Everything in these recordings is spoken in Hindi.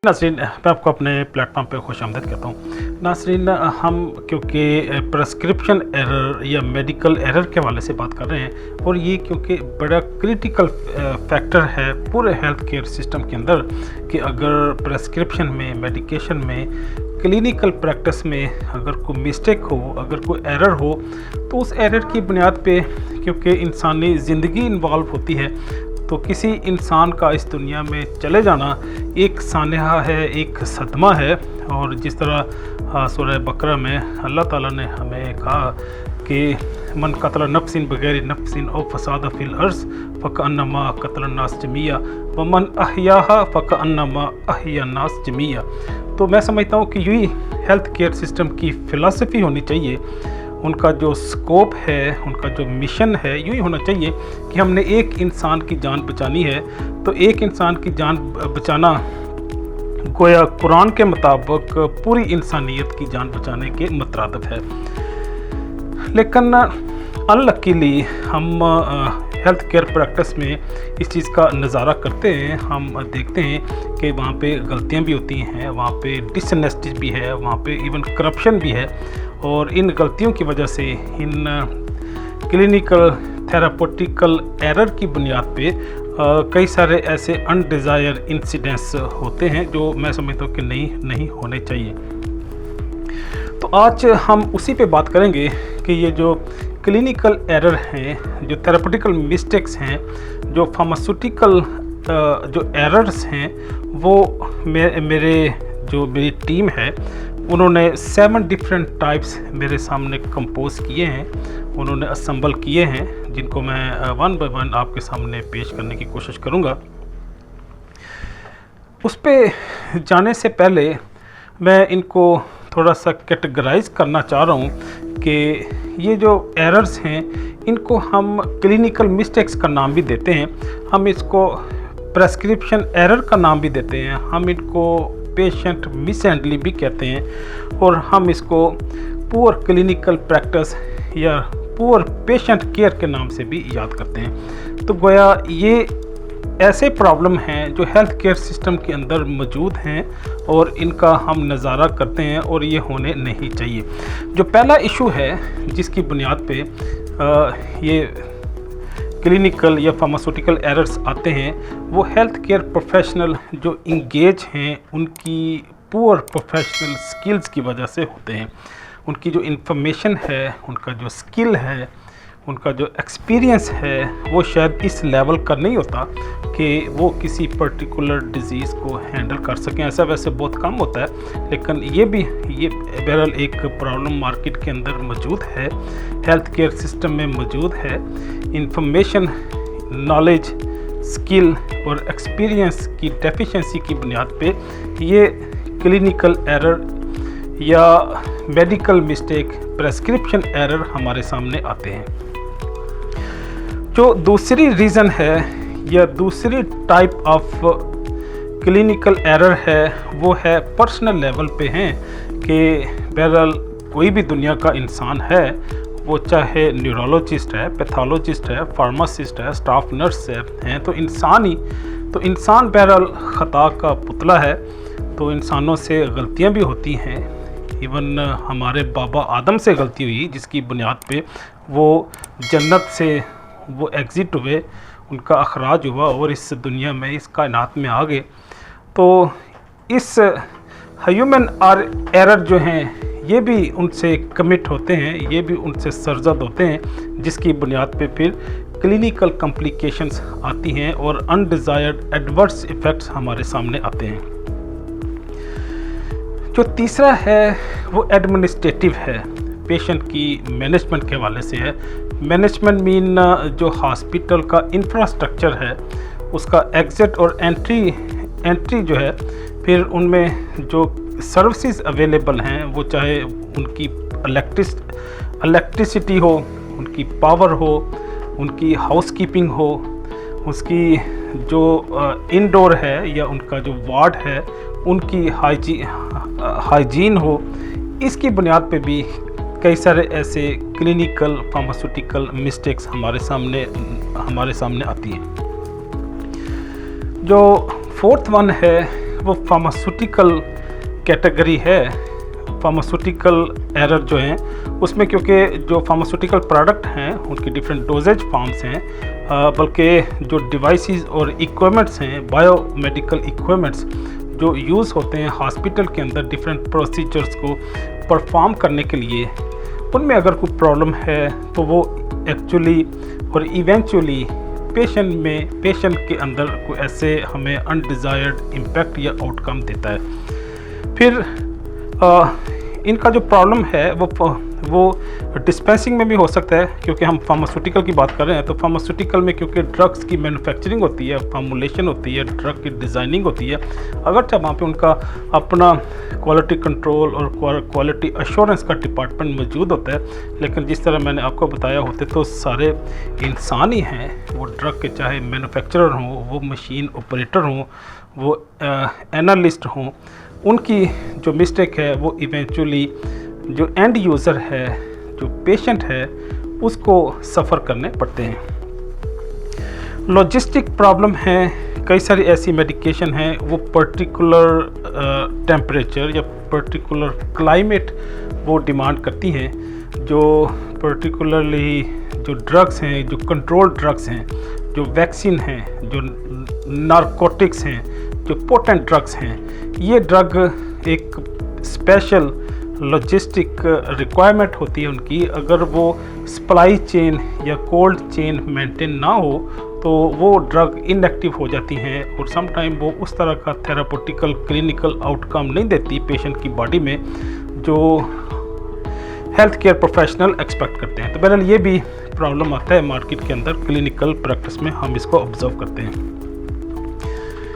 नाज़रीन, मैं आपको अपने प्लेटफॉर्म पे खुशामदीद कहता हूँ। नाज़रीन, हम क्योंकि प्रेस्क्रिप्शन एरर या मेडिकल एरर के हवाले से बात कर रहे हैं, और ये क्योंकि बड़ा क्रिटिकल फैक्टर है पूरे हेल्थ केयर सिस्टम के अंदर कि अगर प्रेस्क्रिप्शन में, मेडिकेशन में, क्लिनिकल प्रैक्टिस में अगर कोई मिस्टेक हो, अगर कोई एरर हो, तो उस एरर की बुनियाद पे क्योंकि इंसानी ज़िंदगी इन्वॉल्व होती है, तो किसी इंसान का इस दुनिया में चले जाना एक सानहा है, एक सदमा है। और जिस तरह सूरह बकरा में अल्लाह ताला ने हमें कहा कि मन कतल नफ्सिन बगैर नफ्सिन औ फसाद फिल अर्ज़ फ़कअन्नमा कतल नास जमिया व मन अहयाहा फ़कअन्नमा अहया नास जमिया। तो मैं समझता हूँ कि यही हेल्थ केयर सिस्टम की फ़िलासफ़ी होनी चाहिए। उनका जो स्कोप है, उनका जो मिशन है, यूँ ही होना चाहिए कि हमने एक इंसान की जान बचानी है, तो एक इंसान की जान बचाना गोया कुरान के मुताबिक पूरी इंसानियत की जान बचाने के मुतरादिफ है। लेकिन अनलकीली हम हेल्थ केयर प्रैक्टिस में इस चीज़ का नज़ारा करते हैं, हम देखते हैं कि वहाँ पे गलतियाँ भी होती हैं, वहाँ पे डिसऑनेस्टी भी है, वहाँ पे इवन करप्शन भी है। और इन गलतियों की वजह से, इन क्लिनिकल थेरापेटिकल एरर की बुनियाद पे कई सारे ऐसे अनडिज़ायर इंसिडेंट्स होते हैं जो मैं समझता हूँ कि नहीं होने चाहिए। तो आज हम उसी पे बात करेंगे कि ये जो क्लिनिकल एरर हैं, जो थेरापेटिकल मिस्टेक्स हैं, जो फार्मास्यूटिकल जो एरर्स हैं, वो मेरी टीम है, उन्होंने 7 डिफरेंट टाइप्स मेरे सामने कंपोज किए हैं, उन्होंने असम्बल किए हैं, जिनको मैं वन बाय वन आपके सामने पेश करने की कोशिश करूँगा। उस पे जाने से पहले मैं इनको थोड़ा सा कैटेगराइज करना चाह रहा हूँ कि ये जो एरर्स हैं, इनको हम क्लिनिकल मिस्टेक्स का नाम भी देते हैं, हम इसको प्रेस्क्रिप्शन एरर का नाम भी देते हैं, हम इनको पेशेंट मिसहैंडलिंग भी कहते हैं, और हम इसको पुअर क्लिनिकल प्रैक्टिस या पुअर पेशेंट केयर के नाम से भी याद करते हैं। तो गोया ये ऐसे प्रॉब्लम हैं जो हेल्थ केयर सिस्टम के अंदर मौजूद हैं और इनका हम नज़ारा करते हैं, और ये होने नहीं चाहिए। जो पहला इशू है जिसकी बुनियाद पे ये क्लिनिकल या फार्मास्यूटिकल एरर्स आते हैं, वो हेल्थ केयर प्रोफेशनल जो इंगेज हैं उनकी पुअर प्रोफेशनल स्किल्स की वजह से होते हैं। उनकी जो इन्फॉर्मेशन है, उनका जो स्किल है, उनका जो एक्सपीरियंस है, वो शायद इस लेवल का नहीं होता कि वो किसी पर्टिकुलर डिज़ीज़ को हैंडल कर सकें। ऐसा वैसे बहुत कम होता है, लेकिन ये बहरहाल एक प्रॉब्लम मार्केट के अंदर मौजूद है, हेल्थ केयर सिस्टम में मौजूद है। इंफॉर्मेशन, नॉलेज, स्किल और एक्सपीरियंस की डेफिशिएंसी की बुनियाद पे ये क्लिनिकल एरर या मेडिकल मिस्टेक, प्रेस्क्रिप्शन एरर हमारे सामने आते हैं। जो दूसरी रीज़न है या दूसरी टाइप ऑफ क्लिनिकल एरर है, वो है पर्सनल लेवल पे हैं कि बहरहाल कोई भी दुनिया का इंसान है, वो चाहे न्यूरोलॉजिस्ट है, पैथोलॉजिस्ट है, फार्मासिस्ट है, स्टाफ नर्स हैं, तो इंसान बहरहाल ख़ता का पुतला है। तो इंसानों से गलतियां भी होती हैं। इवन हमारे बाबा आदम से गलती हुई, जिसकी बुनियाद पे वो जन्नत से वो एग्ज़िट हुए, उनका अखराज हुआ और इस दुनिया में, इस कायनात में आ गए। तो इस ह्यूमन एरर जो हैं, ये भी उनसे कमिट होते हैं, ये भी उनसे सरजद होते हैं, जिसकी बुनियाद पे फिर क्लिनिकल कॉम्प्लिकेशंस आती हैं और अनडिज़ायर्ड एडवर्स इफ़ेक्ट्स हमारे सामने आते हैं। जो तीसरा है वो एडमिनिस्ट्रेटिव है, पेशेंट की मैनेजमेंट के हवाले से है। मैनेजमेंट मीन जो हॉस्पिटल का इंफ्रास्ट्रक्चर है, उसका एग्ज़िट और एंट्री जो है, फिर उनमें जो सर्विसेज अवेलेबल हैं, वो चाहे उनकी इलेक्ट्रिसिटी हो, उनकी पावर हो, उनकी हाउसकीपिंग हो, उसकी जो इंडोर है या उनका जो वार्ड है, उनकी हाइजीन हो, इसकी बुनियाद पे भी कई सारे ऐसे क्लिनिकल फार्मास्यूटिकल मिस्टेक्स हमारे सामने आती हैं। जो फोर्थ वन है वो फार्मास्यूटिकल कैटेगरी है। फार्मास्यूटिकल एरर जो हैं उसमें, क्योंकि जो फार्मास्यूटिकल प्रोडक्ट हैं उनकी डिफरेंट डोजेज फॉर्म्स हैं, बल्कि जो डिवाइसेस और इक्विपमेंट्स हैं, बायोमेडिकल इक्विपमेंट्स जो यूज़ होते हैं हॉस्पिटल के अंदर डिफरेंट प्रोसीजर्स को परफॉर्म करने के लिए, उनमें अगर कोई प्रॉब्लम है तो वो एक्चुअली और इवेंचुअली पेशेंट के अंदर कोई ऐसे हमें अनडिज़ायर्ड इम्पैक्ट या आउटकम देता है। फिर इनका जो प्रॉब्लम है वो डिस्पेंसिंग में भी हो सकता है, क्योंकि हम फार्मास्यूटिकल की बात कर रहे हैं। तो फार्मास्यूटिकल में क्योंकि ड्रग्स की मैन्युफैक्चरिंग होती है, फार्मूलेशन होती है, ड्रग की डिज़ाइनिंग होती है, अगरचे वहाँ पे उनका अपना क्वालिटी कंट्रोल और क्वालिटी अश्योरेंस का डिपार्टमेंट मौजूद होता है, लेकिन जिस तरह मैंने आपको बताया होते तो सारे इंसान ही हैं, वो ड्रग के चाहे मैन्युफैक्चरर हों, वो मशीन ऑपरेटर हों, वो एनालिस्ट हों, उनकी जो मिस्टेक है वो इवेंचुअली जो एंड यूज़र है, जो पेशेंट है, उसको सफ़र करने पड़ते हैं। लॉजिस्टिक प्रॉब्लम है, कई सारी ऐसी मेडिकेशन हैं वो पर्टिकुलर टेम्परेचर या पर्टिकुलर क्लाइमेट वो डिमांड करती हैं। जो पर्टिकुलरली जो ड्रग्स हैं, जो कंट्रोल ड्रग्स हैं, जो वैक्सीन हैं, जो नारकोटिक्स हैं, जो पोटेंट ड्रग्स हैं, ये ड्रग एक स्पेशल लॉजिस्टिक रिक्वायरमेंट होती है उनकी। अगर वो सप्लाई चेन या कोल्ड चेन मेंटेन ना हो तो वो ड्रग इनएक्टिव हो जाती हैं और सम टाइम वो उस तरह का थेरापेटिकल क्लिनिकल आउटकम नहीं देती पेशेंट की बॉडी में जो हेल्थ केयर प्रोफेशनल एक्सपेक्ट करते हैं। तो बहरहाल ये भी प्रॉब्लम आता है मार्केट के अंदर, क्लिनिकल प्रैक्टिस में हम इसको ऑब्जर्व करते हैं।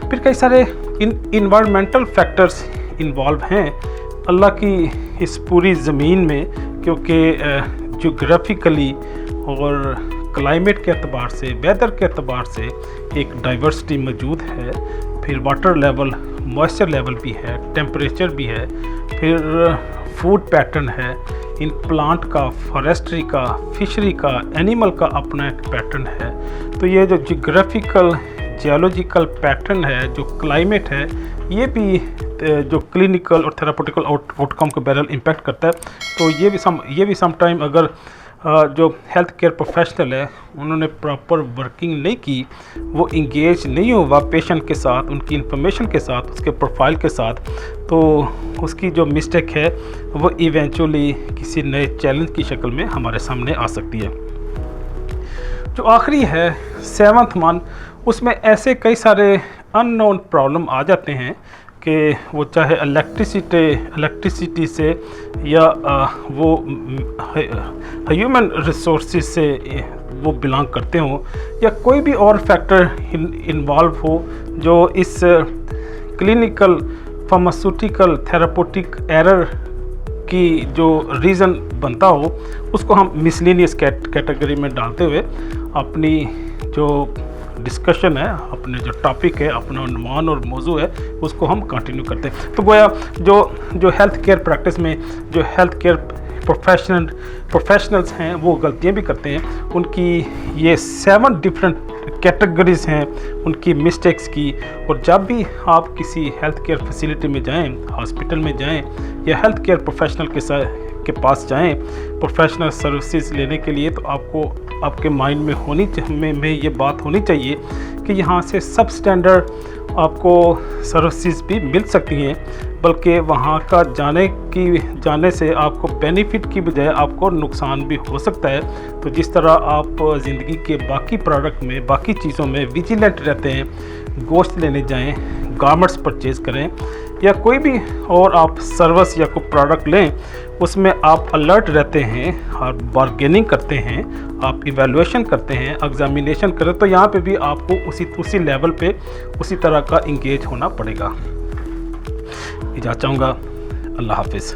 फिर कई सारे इन्वायरमेंटल फैक्टर्स इन्वॉल्व हैं अल्लाह की इस पूरी ज़मीन में, क्योंकि जोग्राफिकली और क्लाइमेट के अतबार से, वेदर के अतबार से एक डाइवर्सिटी मौजूद है। फिर वाटर लेवल, मॉइस्चर लेवल भी है, टेम्परेचर भी है, फिर फूड पैटर्न है, इन प्लांट का, फॉरेस्ट्री का, फिशरी का, एनिमल का अपना एक पैटर्न है। तो ये जो जोग्राफिकल जियोलॉजिकल पैटर्न है, जो क्लाइमेट है, ये भी जो क्लिनिकल और थेरापेटिकल आउटकम को बहरहाल इम्पैक्ट करता है। तो ये भी सम टाइम अगर जो हेल्थ केयर प्रोफेशनल है उन्होंने प्रॉपर वर्किंग नहीं की, वो इंगेज नहीं हुआ पेशेंट के साथ, उनकी इंफॉर्मेशन के साथ, उसके प्रोफाइल के साथ, तो उसकी जो मिस्टेक है वो इवेंचुअली किसी नए चैलेंज की शक्ल में हमारे सामने आ सकती है। जो आखिरी है 7th वन, उसमें ऐसे कई सारे अननोन प्रॉब्लम आ जाते हैं कि वो चाहे इलेक्ट्रिसिटी से या वो ह्यूमन रिसोर्सेज से वो बिलोंग करते हों या कोई भी और फैक्टर इन्वॉल्व हो जो इस क्लिनिकल फार्मास्यूटिकल थेरापेटिक एरर की जो रीज़न बनता हो, उसको हम मिसलेनियस कैटेगरी में डालते हुए अपनी जो डिस्कशन है, अपने जो टॉपिक है, अपना अनुमान और मौजू है, उसको हम कंटिन्यू करते हैं। तो गोया जो हेल्थ केयर प्रैक्टिस में जो हेल्थ केयर प्रोफेशनल्स हैं वो गलतियां भी करते हैं। उनकी ये 7 डिफरेंट कैटेगरीज हैं उनकी मिस्टेक्स की। और जब भी आप किसी हेल्थ केयर फैसिलिटी में जाएं, हॉस्पिटल में जाएं या हेल्थ केयर प्रोफेशनल के पास जाएं प्रोफेशनल सर्विसेज लेने के लिए, तो आपके माइंड में ये बात होनी चाहिए कि यहाँ से सब स्टैंडर्ड आपको सर्विसेज भी मिल सकती हैं, बल्कि वहाँ का जाने से आपको बेनिफिट की बजाय आपको नुकसान भी हो सकता है। तो जिस तरह आप ज़िंदगी के बाकी प्रोडक्ट में, बाकी चीज़ों में विजिलेंट रहते हैं, गोश्त लेने जाएं, गारमेंट्स परचेज़ करें या कोई भी और आप सर्विस या कोई प्रोडक्ट लें, उसमें आप अलर्ट रहते हैं और बार्गेनिंग करते हैं, आप इवैल्यूएशन करते हैं, एग्जामिनेशन करें, तो यहाँ पे भी आपको उसी लेवल पे उसी तरह का इंगेज होना पड़ेगा। इजाज़त चाहूँगा। अल्लाह हाफिज़।